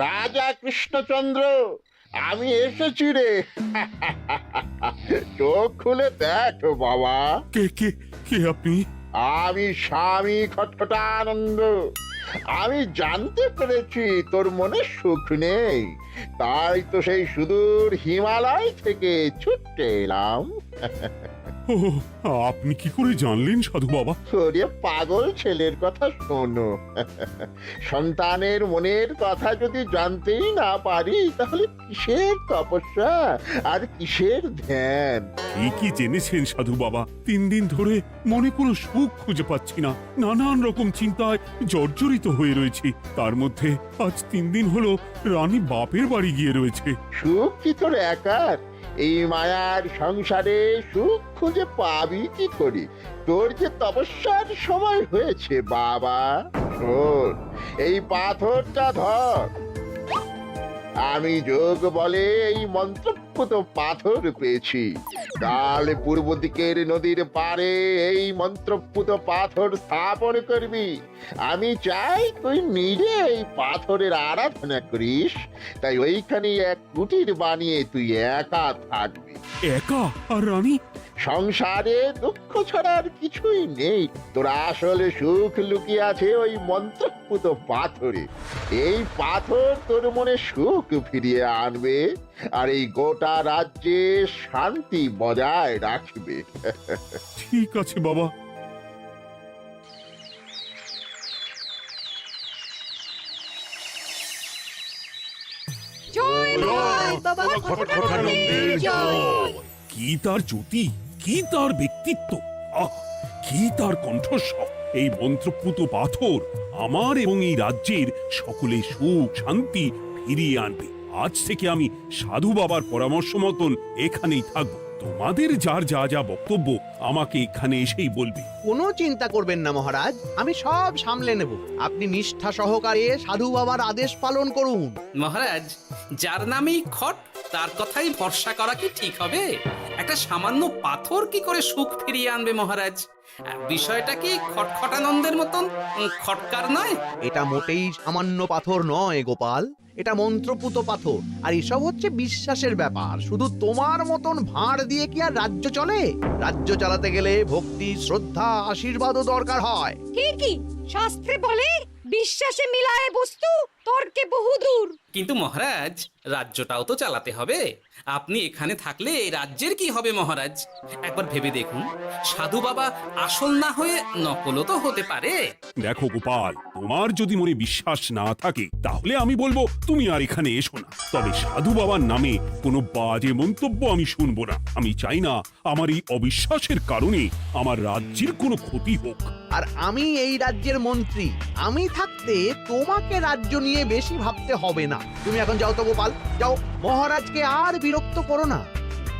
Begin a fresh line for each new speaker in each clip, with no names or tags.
রাজা কৃষ্ণচন্দ্র, আমি এসেছি রে। চোখ খুলে দেখ বাবা।
কে কে কে আপনি?
আমি স্বামী খটখটানন্দ। আমি জানতে পেরেছি তোর মনে সুখ নেই, তাই তো সেই সুদূর হিমালয় থেকে ছুটে এলাম।
ও, আপনি কি করে জানলেন সাধু বাবা?
ওরে পাগল ছেলের কথা শোনো। সন্তানের মনের কথা যদি জানতেই না পারি, তাহলে কিসের তপস্যা আর কিসের ধ্যান?
কি জেনেছেন সাধু বাবা? 3 দিন ধরে মনে কোনো সুখ খুঁজে পাচ্ছি না, নানান রকম চিন্তায় জর্জরিত হয়ে রয়েছি। তার মধ্যে আজ 3 দিন হলো রানী বাপের বাড়ি গিয়ে রয়েছে।
সুখ কি তোর একার? এই মায়ার সংসারে সুখ খুঁজে পাবি কি করে? তোর যে তপস্যার সময় হয়েছে বাবা। শোন, এই পাথরটা ধর। আমি যোগ বলে এই মন্ত্রপুত পাথর পেয়েছি। কাল পূর্ব দিকের নদীর পাড়ে এই মন্ত্রপুত পাথর স্থাপন করবি। আমি চাই তুই নিজে এই পাথরের আরাধনা করিস। তাই ওইখানে এক কুটির বানিয়ে তুই একা থাকবি।
একা? আর রানী?
সংসারে দুঃখ ছাড়ার কিছুই নেই। তোর আসলে সুখ লুকিয়ে আছে ওই মন্ত্রপুত পাথরে। এই পাথর তোর মনে সুখ ফিরিয়ে আনবে আর এই গোটা রাজ্যে শান্তি বজায় রাখবে।
ঠিক আছে বাবা।
জয় বাবা খটখটানন্দের জয়।
কি তার জ্যোতি, কি তার ব্যক্তিত্ব, আহ, কি তার কণ্ঠস্বর! এই মন্ত্রপুত পাথর আমার এবং এই রাজ্যের সকলে সুখ শান্তি ফিরিয়ে আনবে। আজ থেকে আমি সাধু বাবার পরামর্শ মতন এখানেই থাকবো। তোমাদের যার যা যা বক্তব্য আমাকে এখানে এসেই বলবে।
কোনো চিন্তা করবেন না মহারাজ, আমি সব সামলে নেব। আপনি নিষ্ঠা সহকারে সাধু বাবার আদেশ পালন করুন।
মহারাজ, যার নামেই খট তার কথাই ভরসা করা কি ঠিক হবে? একটা সামান্য পাথর কি করে সুখ ফিরিয়ে আনবে মহারাজ? বিষয়টা কি খটখটানন্দের মতন খটকার নয়?
এটা মোটেই সামান্য পাথর নয় গোপাল, এটা মন্ত্রপুত পাথর। আর এসব হচ্ছে বিশ্বাসের ব্যাপার। শুধু তোমার মতন ভাঁড় দিয়ে কি আর রাজ্য চলে? রাজ্য চালাতে গেলে ভক্তি, শ্রদ্ধা, আশীর্বাদও দরকার হয়।
ঠিকই, শাস্ত্রে বলে বিশ্বাসে মিলায় বস্তু, তর্কে বহুদূর।
কিন্তু মহারাজ, রাজ্যটাও তো চালাতে হবে। আপনি এখানে থাকলে এই রাজ্যের কি হবে মহারাজ? একবার ভেবে দেখুন, সাধু বাবা আসল না হয়ে নকলও তো হতে পারে।
দেখো গোপাল, তোমার যদি মনে বিশ্বাস না থাকে তাহলে আমি বলবো তুমি আর এখানে এসো না। তবে সাধু বাবার নামে কোনো বাজে মন্তব্য আমি শুনবো না। আমি চাই না আমার এই অবিশ্বাসের কারণে আমার রাজ্যের কোনো ক্ষতি হোক।
আর আমি এই রাজ্যের মন্ত্রী, আমি থাকতে তোমাকে রাজ্য নিয়ে বেশি ভাবতে হবে না। তুমি এখন যাও তো গোপাল, যাও। মহারাজকে আর বিরক্ত করো না।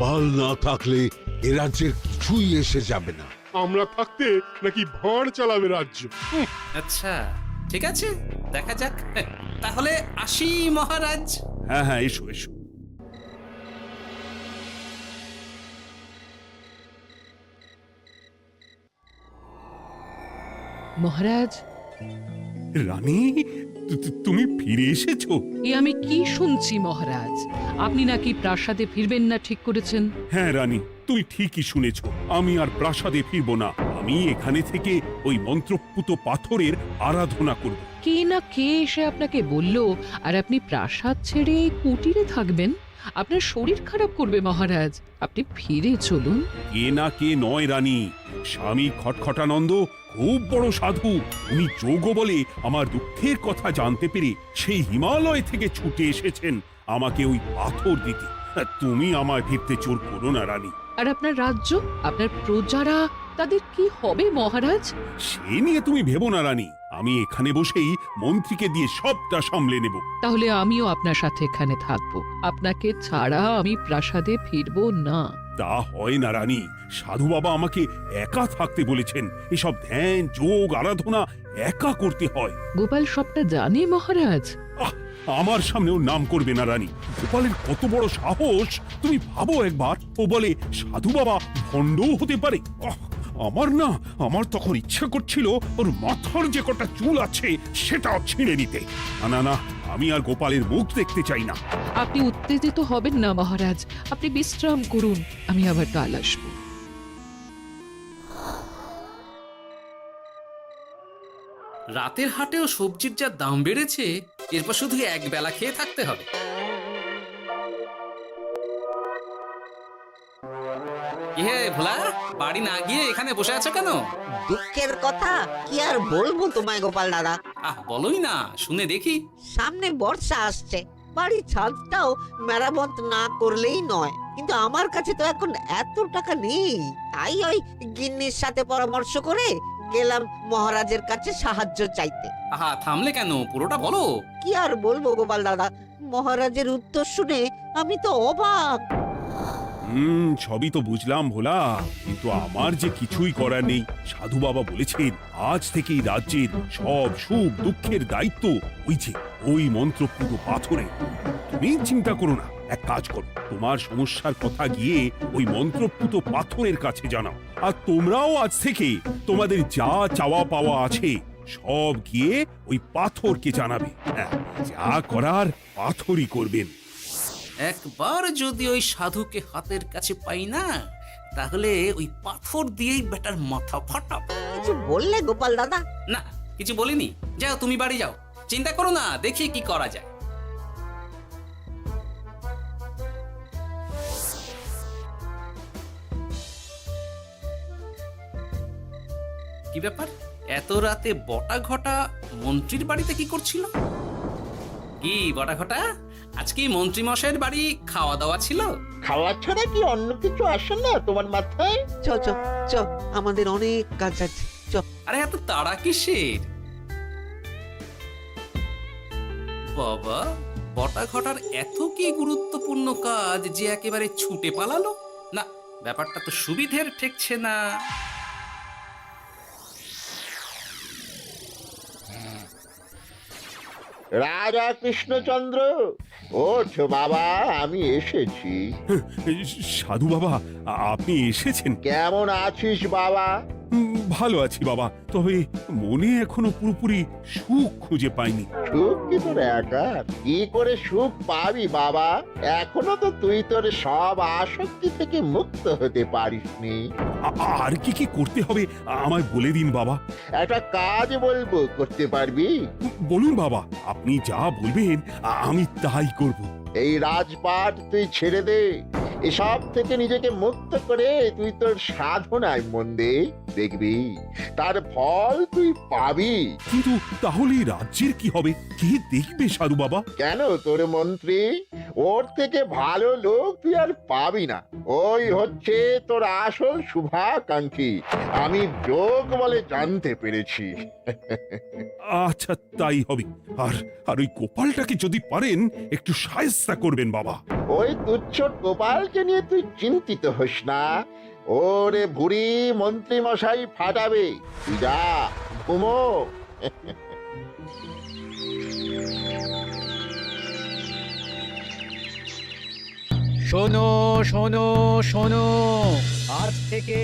পাল না থাকলে এ রাজ্যের কিছুই এসে যাবে না।
আমরা থাকতে নাকি ভাঁড় চালাবে রাজ্য?
আচ্ছা, ঠিক আছে, দেখা যাক। তাহলে আসি মহারাজ।
হ্যাঁ হ্যাঁ, এসো এসো।
মহারাজ,
রানী, তুমি ফিরে এসেছো?
এ আমি কি শুনছি মহারাজ? আপনি নাকি প্রাসাদে ফিরবেন না ঠিক করেছেন?
হ্যাঁ রানী, তুমি ঠিকই শুনেছ। আমি আর প্রাসাদে ফিরবো না। আমি এখানে থেকে ওই মন্ত্রপুত পাথরের আরাধনা করব।
কে না কে এসে আপনাকে বলল আর আপনি প্রাসাদ ছেড়ে এই কুটিরে থাকবেন? আপনার শরীর খারাপ করবে মহারাজ, আপনি ফিরে চলুন।
কে না কে নয় রানী, স্বামী খটখটানন্দ খুব বড় সাধু। উনি যোগ বলে আমার দুঃখের কথা জানতে পেরে সেই হিমালয় থেকে ছুটে এসেছেন আমাকে ওই পাথর দিতে। তুমি আমায় ফিরতে জোর করো না রানী।
আর আপনার রাজ্য, আপনার প্রজারা, তাদের কি হবে মহারাজ?
সে নিয়ে তুমি ভেবো না রানী, আমি এখানে বসেই মন্ত্রীকে দিয়ে সবটা সামলে নেব।
তাহলে আমিও আপনার সাথে এখানে থাকবো। আপনাকে ছাড়া আমি প্রাসাদে ফিরবো না।
তা হয় না রানী, সাধু বাবা আমাকে একা থাকতে বলেছেন। এসব ধ্যান যোগ আরাধনা একা করতে হয়।
গোপাল সবটা জানে মহারাজ।
আহ, আমার সামনেও নাম করবে না রানী। গোপালের কত বড় সাহস তুমি ভাবো একবার। ও বলে সাধু বাবা ভণ্ডও হতে পারে। আমার তখন ইচ্ছা করছিল ওর মাথার যে কটা চুল আছে সেটাও ছিঁড়ে নিতে। না না না, আমি আর গোপালের মুখ দেখতে চাই না।
আপনি উত্তেজিত হবেন না মহারাজ, আপনি বিশ্রাম করুন, আমি আবার কাল আসবো।
রাতের হাটেও সবজির যা দাম বেড়েছে, এরপর শুধু এক বেলা খেয়ে থাকতে হবে। কি হে ভোলা, বাড়ি না গিয়ে এখানে বসে আছো কেন?
দুঃখের কথা কি আর বলবো তোমায় গোপাল দাদা।
বলোই না, শুনে দেখি।
সামনে বর্ষা আসছে, বাড়ির ছাদটাও মেরামত না করলেই নয়, কিন্তু আমার কাছে তো এখন এত টাকা নেই। তাই ওই গিন্নির সাথে পরামর্শ করে গেলাম মহারাজের কাছে সাহায্য চাইতে।
থামলে কেন, পুরোটা বলো।
কি আর বলবো গোপাল দাদা, মহারাজের উত্তর শুনে আমি তো অবাক।
সবই তো বুঝলাম ভোলা, কিন্তু আমার যে কিছুই করার নেই। সাধু বাবা বলেছেন আজ থেকেই রাজ্যের সব সুখ দুঃখের দায়িত্ব ওই মন্ত্রপুত পাথরে। তুমি চিন্তা করো না, এক কাজ করো, তোমার সমস্যার কথা গিয়ে ওই মন্ত্রপুত পাথরের কাছে জানাও। আর তোমরাও আজ থেকে তোমাদের যা চাওয়া পাওয়া আছে সব গিয়ে ওই পাথরকে জানাবে। হ্যাঁ, যা করার পাথরই করবেন।
একবার যদি ওই সাধুকে হাতের কাছে পাই না, তাহলে ওই পাথর দিয়েই বেটার মাথা ফাটাবো।
কিছু বললে গোপাল দাদা?
না, কিছু বলিনি। যাও, তুমি বাড়ি যাও, চিন্তা করো না, দেখি কি করা যায়। কি ব্যাপার, এত রাতে বটা ঘটা মন্ত্রীর বাড়িতে কি করছিল? কি বটা ঘটা, আজকে মন্ত্রী মশাইয়ের বাড়ি খাওয়া দাওয়া ছিল?
খাওয়া ছাড়া কি অন্য কিছু আসে না তোমার মাথায়?
চ চ চ, আমাদের অনেক কাজ আছে, চ।
আরে এত তাড়া কিসের? বাবা, বটা ঘটার এত কি গুরুত্বপূর্ণ কাজ যে একেবারে ছুটে পালালো? না, ব্যাপারটা তো সুবিধের ঠেকছে না।
রাজা কৃষ্ণচন্দ্র, ওঠো বাবা, আমি এসেছি।
সাধু বাবা, আপনি এসেছেন?
কেমন আছিস বাবা?
ভালো আছি বাবা, তবে মনে এখনো পুরোপুরি সুখ খুঁজে পাইনি।
সুখ কি তোর একার? কি করে সুখ পাবি বাবা? এখনো তো তুই তোর সব আসক্তি থেকে মুক্ত হতে পারিসনি।
আর কি কি করতে হবে আমায় বলে দিন বাবা।
একটা কাজ বলবো, করতে পারবি?
বলুন বাবা, আপনি যা বলবেন আমি তাই করব।
এই রাজপাট তুই ছেড়ে দে, এসব থেকে নিজেকে মুক্ত করে তুই তোর সাধনায় মন দে, দেখবি তার ফল তুই পাবি।
কিন্তু তাহলে রাজ্যের কি হবে? কে দেখবে সাধু বাবা?
কেন, তোর মন্ত্রী? ওর থেকে ভালো লোক তুই আর পাবি না। ওই হচ্ছে তোর আসল শুভাকাঙ্ক্ষী, আমি যোগ বলে জানতে পেরেছি।
আচ্ছা, তাই হবে। আর ওই গোপালটাকে যদি পারেন একটু সাহায্য করবেন বাবা।
ওই তুচ্ছ গোপালকে নিয়ে তুই চিন্তিত হোস না, ওরে বুড়ি মন্ত্রী মশাই ফাটাবে। তুই যা, ঘুমো।
শোনো শোনো শোনো, আজ থেকে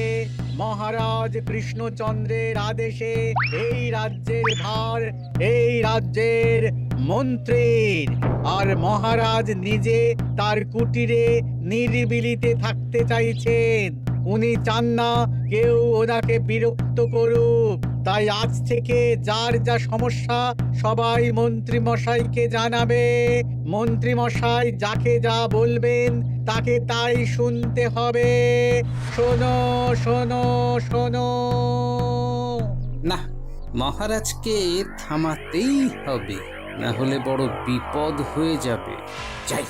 মহারাজ কৃষ্ণচন্দ্রের আদেশে এই রাজ্যের ভার এই রাজ্যের মন্ত্রীর। আর মহারাজ নিজে তার কুটিরে নিরিবিলিতে থাকতে চাইছেন। উনি চান না কেউ ওনাকে বিরক্ত করুক। তাই আজ থেকে যার যা সমস্যা সবাই মন্ত্রী মশাইকে জানাবে। মন্ত্রী মশাই যাকে যা বলবেন তাকে তাই শুনতে হবে। শোনো শোনো শোনো।
না, মহারাজকে থামাতেই হবে, না হলে বড় বিপদ হয়ে যাবে। যাই।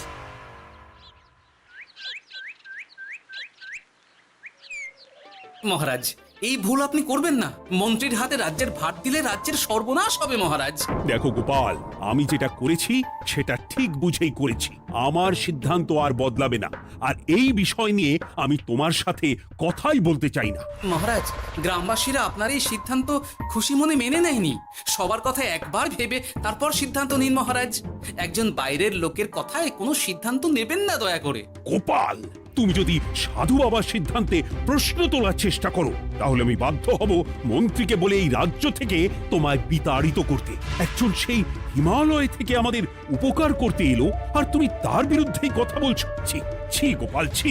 মহারাজ, এই ভুল আপনি করবেন না। মন্ত্রীর হাতে রাজ্যের ভার দিলে রাজ্যের সর্বনাশ হবে মহারাজ।
দেখো গোপাল, আমি যেটা করেছি সেটা ঠিক বুঝেই করেছি। আমার সিদ্ধান্ত আর বদলাবে না। আর এই বিষয় নিয়ে আমি তোমার সাথে কথাই বলতে চাই না।
মহারাজ, গ্রামবাসীরা আপনার এই সিদ্ধান্ত খুশি মনে মেনে নেয়নি। সবার কথা একবার ভেবে তারপর সিদ্ধান্ত নিন মহারাজ। একজন বাইরের লোকের কথায় কোনো সিদ্ধান্ত নেবেন না দয়া করে।
গোপাল, তুমি যদি সাধু বাবার সিদ্ধান্তে প্রশ্ন তোলার চেষ্টা করো তাহলে আমি বাধ্য হব মন্ত্রীকে বলে এই রাজ্য থেকে তোমায় বিতাড়িত করতে। একজন সেই হিমালয় থেকে আমাদের উপকার করতে এলো আর তুমি তার বিরুদ্ধেই কথা বলছো। ছি ছি গোপাল, ছি।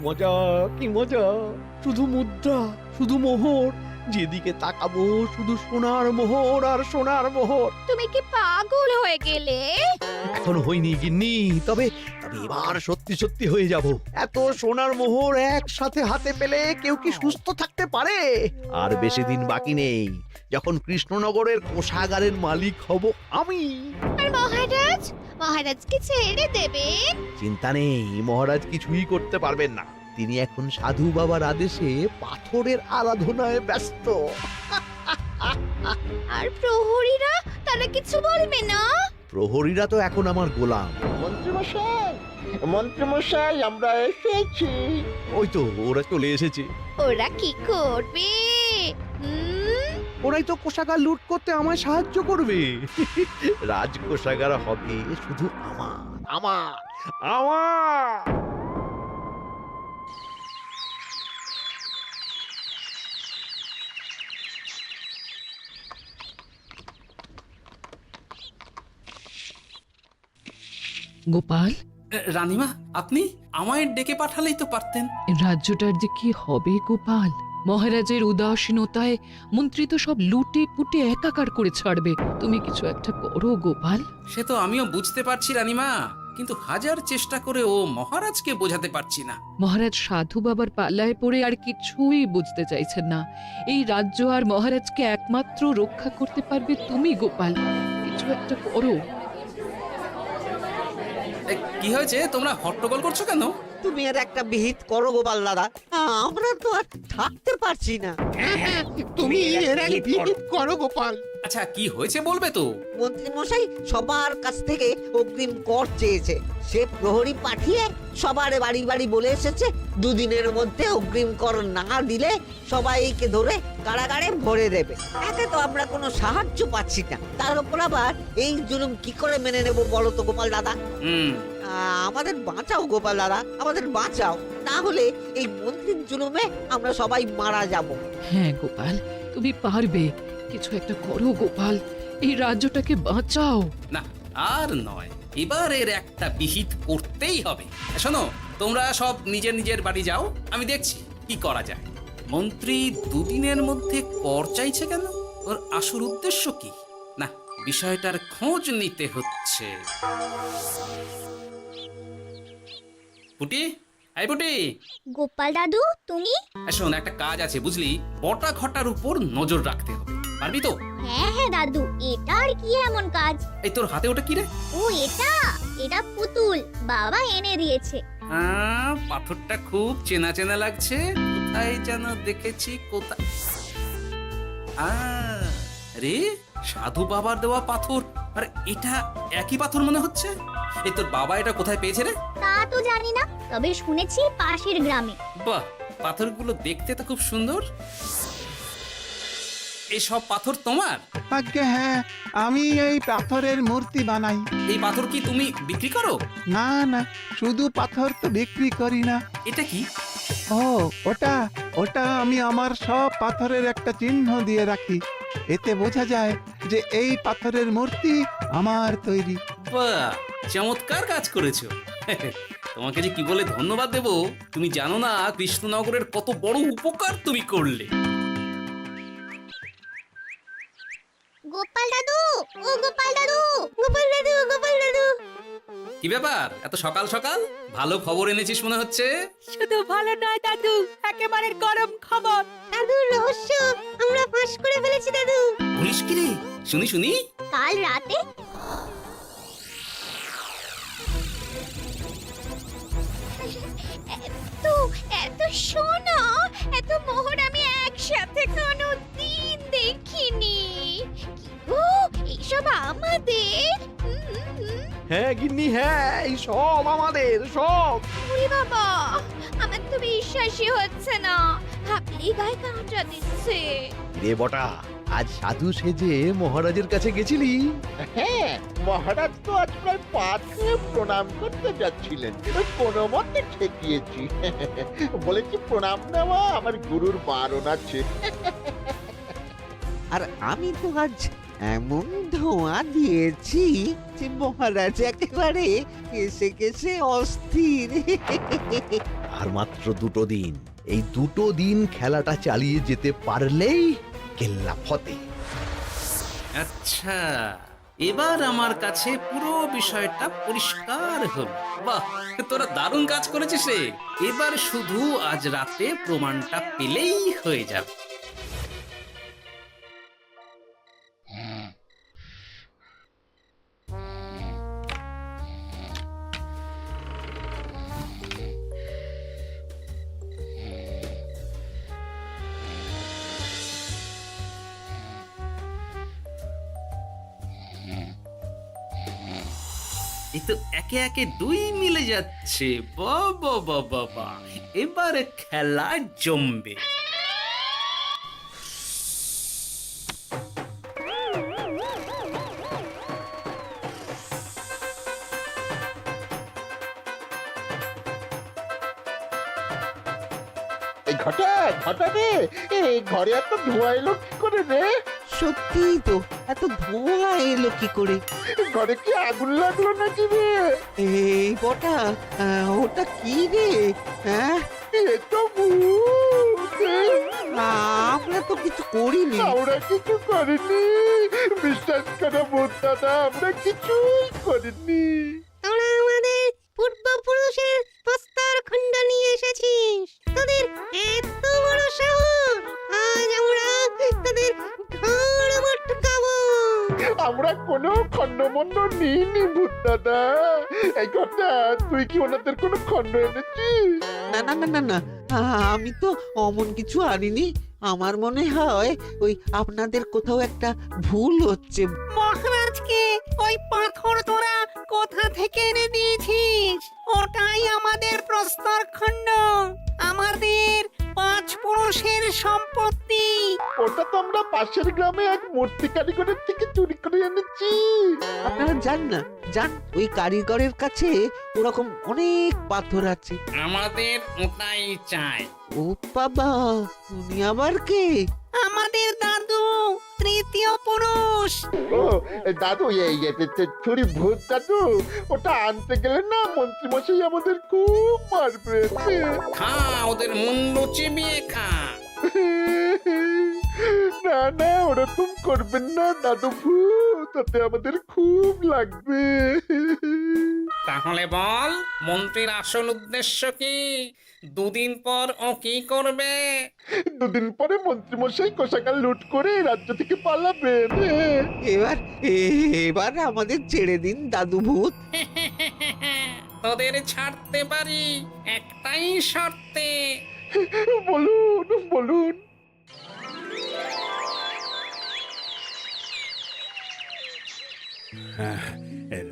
মজা, কি মজা! শুধু মুদ্রা, শুধু মোহর, যেদিকে তাকাবো শুধু সোনার মোহর আর সোনার মোহর।
তুমি কি পাগল হয়ে গেলে?
এখনো হয়নি গিন্নি, তবে এবার সত্যি সত্যি হয়ে যাব। এত সোনার মোহর একসাথে হাতে পেলে কেউ কি সুস্থ থাকতে পারে? আর বেশি দিন বাকি নেই যখন কৃষ্ণনগরের কোষাগারের মালিক হব আমি।
আর মহারাজকে ছেড়ে দেবেন?
চিন্তা নেই, মহারাজ কিছুই করতে পারবেন না। তিনি এখন সাধু বাবার আদেশে পাথরের আরাধনায় ব্যস্ত।
আর প্রহরীরা, তারা কিছু বলবে না?
প্রহরীরা তো এখন আমার গোলাম।
মন্ত্রীমশাই, আমরা এসেছি।
ওই তো ওরা চলে এসেছে।
ওরা কি করবে?
ওরাই তো কোষাগার লুট করতে আমায় সাহায্য করবে। রাজ কোষাগার হবে শুধু আমার, আমার, আমার।
গোপাল,
রানীমা, আপনি আমায় ডেকে পাঠালেই তো পারতেন।
রাজ্যটার যে কি হবে গোপাল? মহারাজের উদাসীনতায় মন্ত্রী তো সব লুটে পুটে একাকার করে ছাড়বে। তুমি কিছু একটা করো গোপাল।
সে তো আমিও বুঝতে পারছি রানীমা, কিন্তু হাজার চেষ্টা করে ও মহারাজকে বোঝাতে পারছি না।
মহারাজ সাধু বাবার পাল্লায় পড়ে আর কিছুই বুঝতে চাইছেন না। এই রাজ্য আর মহারাজকে একমাত্র রক্ষা করতে পারবে তুমি গোপাল। কিছু একটা করো।
কি হয়েছে, তোমরা হট্টগোল করছো কেন?
তুমি আর একটা বিহিত করো গোপাল দাদা, আমরা তো আর থাকতে পারছি না।
তুমি এর এক বিহিত করো গোপাল।
আচ্ছা, কি হয়েছে বলবে তো?
মন্ত্রী মশাই সবার কাছ থেকে অগ্রিম কর চেয়েছে। সে প্রহরী পাঠিয়ে সবার বাড়ি বাড়ি বলে এসেছে দুদিনের মধ্যে অগ্রিম কর না দিলে সবাইকে ধরে কারাগারে ভরে দেবে। এতে তো আমরা কোনো সাহায্য পাচ্ছি না। তার উপর আবার এই জুলুম কি করে মেনে নেব বলো তো গোপাল দাদা? আমাদের বাঁচাও গোপাল দাদা, আমাদের বাঁচাও, না হলে এই মন্ত্রীর জুলুমে আমরা সবাই মারা যাব।
হ্যাঁ গোপাল, তুমি পারবে। কিছু একটা করো গোপাল, এই রাজ্যটাকে বাঁচাও।
না, আর নয়, এবার এর একটা বিহিত করতেই হবে। শোনো, তোমরা সব নিজের নিজের বাড়ি যাও, আমি দেখছি কি করা যায়। মন্ত্রী দুদিনের মধ্যে কর চাইছে কেন? ওর আসল উদ্দেশ্য কি? না, বিষয়টার খোঁজ নিতে হচ্ছে। পুটি, এই পুটি।
গোপাল দাদু, তুমি?
শোন, একটা কাজ আছে বুঝলি, বটা ঘটার উপর নজর রাখতে হবে। পারবি তো?
হ্যাঁ দাদু, এটা আর কি এমন কাজ?
এই তোর হাতে ওটা কি রে?
ও এটা পুতুল, বাবা এনে দিয়েছে।
পাথরটা খুব চেনা চেনা লাগছে, কোথায় যেন দেখেছি। কোথায়? রে, সাধু বাবার দেওয়া পাথর। আরে এটা একই পাথর মনে হচ্ছে। এই তোর বাবা এটা কোথায় পেয়েছে রে?
তা তো জানি না, তবে শুনেছি পাশের গ্রামে।
বাহ, পাথরগুলো দেখতে তো খুব সুন্দর। এই সব পাথর তোমার?
আজ্ঞে হ্যাঁ, আমি এই পাথরের মূর্তি বানাই।
এই পাথর কি তুমি বিক্রি করো?
না না, শুধু পাথর তো বিক্রি করি না।
এটা কি?
ও, ওটা আমি আমার সব পাথরের একটা চিহ্ন দিয়ে রাখি। এতে বোঝা যায় যে এই পাথরের মূর্তি আমার তৈরি।
বাহ, চমৎকার কাজ করেছো। তোমাকে যে কি বলে ধন্যবাদ দেব তুমি জানো না। কৃষ্ণনগরের কত বড় উপকার তুমি করলে।
গোপাল দাদু, ও গোপাল দাদু, গোপাল দাদু, গোপাল দাদু।
কি ব্যাপার, এত সকাল সকাল? ভালো খবর এনেছিস মনে হচ্ছে।
শুধু ভালো নয় দাদু, একেবারে গরম খবর। দাদু, রহস্য আমরা ফাঁস করে ফেলেছি দাদু।
বলিস কি রে? শুনি শুনি।
কাল রাতে এত সোনা, এত মোহর আমি একসাথে কোনোদিন দেখিনি। ও, এইসব আমাদের?
হ্যাঁ গিন্নি, হ্যাঁ, এই সব আমাদের, সব।
ওরে বাবা, আমার তো বিশ্বাসই হচ্ছে না। ভাবলেই গায়ে কাঁটা দিচ্ছে।
রে বটা, আজ সাধু সেজে মহারাজের কাছে গেছিলি?
হ্যাঁ, মহারাজ তো আজ প্রায় পা ছুঁয়ে প্রণাম করতে যাচ্ছিলেন, ওই কোনো মতে ঠেকিয়েছি। বলেছি প্রণাম নেওয়া আমার গুরুর বারণ আছে।
আর আমি তো আজ এমন ধোঁয়া দিয়েছি যে মহারাজ একেবারে কেসে কেসে অস্থির।
আর মাত্র 2 দিন, এই 2 দিন খেলাটা চালিয়ে যেতে পারলেই কেল্লা ফতে।
আচ্ছা, এবার আমার কাছে পুরো বিষয়টা পরিষ্কার হলো। বাহ, তোরা দারুণ কাজ করেছিস রে। এবার শুধু আজ রাতে প্রমাণটা পেলেই হয়ে যাবে। এই তো একে একে 2 মিলে যাচ্ছে। বাবা বাবা বাবা, এবার খেলা জমবে।
এই ঘটা ঘটা রে, এই ঘরে এত ধোঁয়া এলো কি করে রে?
সত্যি তো, এত ধোঁয়া এলো কি করে?
ঘরে কি আগুন লাগলো নাকি রে?
এই বটা, ওটা কি রে? হ্যাঁ,
এ তো ভূত।
আমরা তো কিছু করিনি।
আমরা কিছু করিনি, বিশ্বাস করো ভূত দাদা, আমরা কিছুই করিনি।
তোরা আমাদের পূর্বপুরুষের প্রস্তর খণ্ড নিয়ে এসেছিস, তোদের এত বড় সাহস! আজ আমরা তোদের ঘাড় মটকাবো।
আমরা কোনো খণ্ডমণ্ড নিইনি ভূত দাদা। এই কথা, তুই কি ওনাদের কোনো খণ্ড এনেছিস?
না না না না না, আমি তো অমন কিছু আনিনি। আমার মনে হয় ওই আপনাদের কোথাও একটা ভুল হচ্ছে।
মহারাজকে ওই পাথর তোরা কোথা থেকে এনে দিয়েছিস? ওটাই আমাদের প্রস্তর খণ্ড, আমাদের 5 পুরুষের সম্পত্তি।
ওটা তো আমরা পাশের গ্রামে এক মূর্তি কারিগরের থেকে চুরি করে এনেছি।
আপনারা যান না, যান, ওই কারিগরের কাছে ওরকম অনেক পাথর আছে।
আমাদের ওটাই চাই।
ও বাবা, উনি আবার কে?
আমাদের দাদু, তৃতীয় পুরুষ।
ও দাদু, এই ছুরি ভূত দাদু, ওটা আনতে গেলে না মন্ত্রীমশাই আমাদের খুব মারবে।
খা, ওদের মুন্ডু চিবিয়ে খা।
না না, ওরকম করবেন না দাদু ভূত, তাতে আমাদের খুব লাগবে।
তাহলে বল, মন্ত্রীর আসল উদ্দেশ্য কি? 2 দিন পর ও কি করবে?
2 দিন পরে মন্ত্রীমশাই কোষাগার লুট করে রাজ্য থেকে পালাবেন।
এবার এবার আমাদের ছেড়ে দিন দাদু ভূত।
তোদের ছাড়তে পারি একটাই শর্তে।
বলুন বলুন।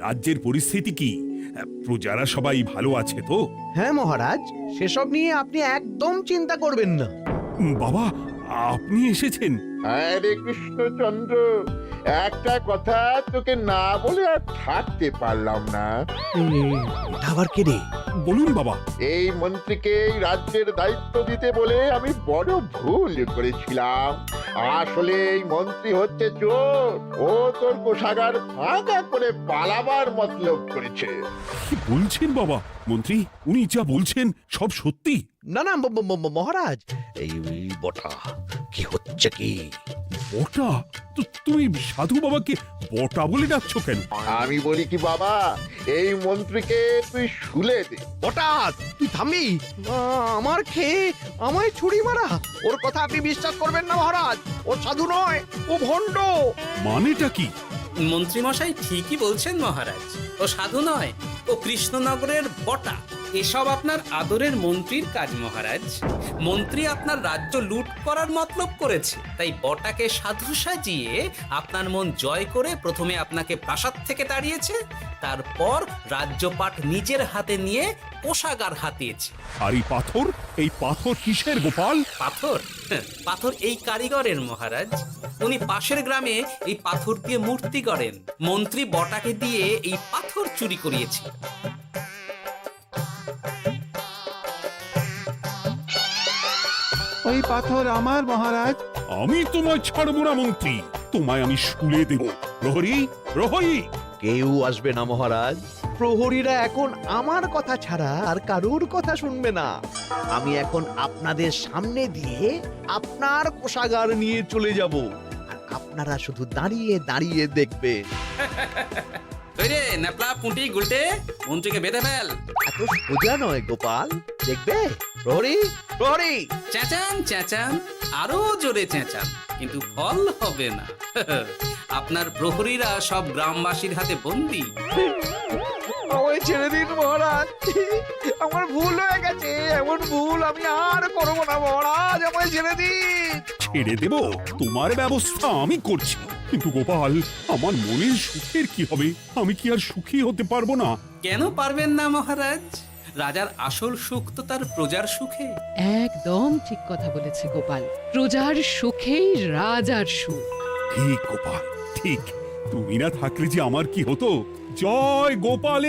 রাজ্যের পরিস্থিতি কি? প্রজারা সবাই ভালো আছে তো?
হ্যাঁ মহারাজ, সেসব নিয়ে আপনি একদম চিন্তা করবেন না।
বাবা, আপনি এসেছেন?
আরে কৃষ্ণচন্দ্র, একটা কথা তোকে না বলে আর থাকতে পারলাম না।
এটা আবার কে রে?
বলুন বাবা।
এই মন্ত্রীকে এই রাজ্যের দায়িত্ব দিতে বলে আমি বড় ভুল করেছিলাম। আসলে এই মন্ত্রী হচ্ছে চোর, ও তোর কোষাগার ভাঙা করে পালাবার মতলব করেছে।
কি বলছেন বাবা? মন্ত্রী, উনি যা বলছেন সব সত্যি?
না না মহারাজ, এই বটা কি হচ্ছে কি?
বটা? তুমি সাধু বাবাকে বটা বলে ডাকছো কেন?
আমি বলি কি বাবা, এই মন্ত্রীকে তুই শুলে দে।
বটা, তুই থামবি? আমার খেয়ে আমায় ছুরি মারা? ওর কথা আপনি বিশ্বাস করবেন না মহারাজ, ও সাধু নয়, ও ভণ্ড।
মানেটা কি?
মন্ত্রীমশাই ঠিকই বলছেন মহারাজ, ও সাধু নয়, ও কৃষ্ণনগরের বটা। এসব আপনার আদরের মন্ত্রীর কাজ মহারাজ। মন্ত্রী আপনার রাজ্য লুট করার মতলব করেছে, তাই বটাকে সাধু সাজিয়ে আপনার মন জয় করে প্রথমে আপনাকে প্রাসাদ থেকে তাড়িয়েছে, তারপর রাজ্যপাট নিজের হাতে নিয়ে কোষাগার হাতিয়েছে।
আর এই পাথর কিসের গোপাল?
পাথর? পাথর এই কারিগরের মহারাজ। উনি পাশের গ্রামে এই পাথর দিয়ে মূর্তি গড়েন। মন্ত্রী বটাকে দিয়ে এই পাথর চুরি করিয়েছে।
ওই পাথর আমার মহারাজ।
আমি তোমায় ছাড়বো না মন্ত্রী, তোমায় আমি শুলে দেব। প্রহরী, প্রহরী!
কেউ আসবে না মহারাজ। প্রহরীরা এখন আমার কথা ছাড়া আর কারুর কথা শুনবে না। আমি এখন আপনাদের সামনে দিয়ে আপনার কোষাগার নিয়ে চলে যাব, আর আপনারা শুধু দাঁড়িয়ে দাঁড়িয়ে দেখবেন।
রে ন্যাপলা পুঁটি গুলটে, মন্ত্রীকে বেঁধে ফেল।
এত সোজা নয় গোপাল, দেখবে? প্রহরী, প্রহরী!
চেঁচান চেঁচান, আরো জোরে চেঁচান, কিন্তু ফল হবে না। আপনার প্রহরীরা সব গ্রামবাসীর হাতে বন্দী।
আমায় ছেড়ে দিন মহারাজ, আমার ভুল হয়ে গেছে। এমন ভুল আমি আর করবো না মহারাজ, আমায় ছেড়ে দিন।
ছেড়ে দেব? তোমার ব্যবস্থা আমি করছি। কিন্তু গোপাল, আমার মনের সুখের কি হবে? আমি কি আর সুখী হতে পারবো না?
কেন পারবেন না মহারাজ? রাজার আসল সুখ তো তার প্রজার সুখে।
একদম ঠিক কথা বলেছে গোপাল। প্রজার সুখেই রাজার সুখ।
ঠিক গোপাল, ঠিক। তুমি না থাকলে যে আমার কি হতো? জয় গোপালের।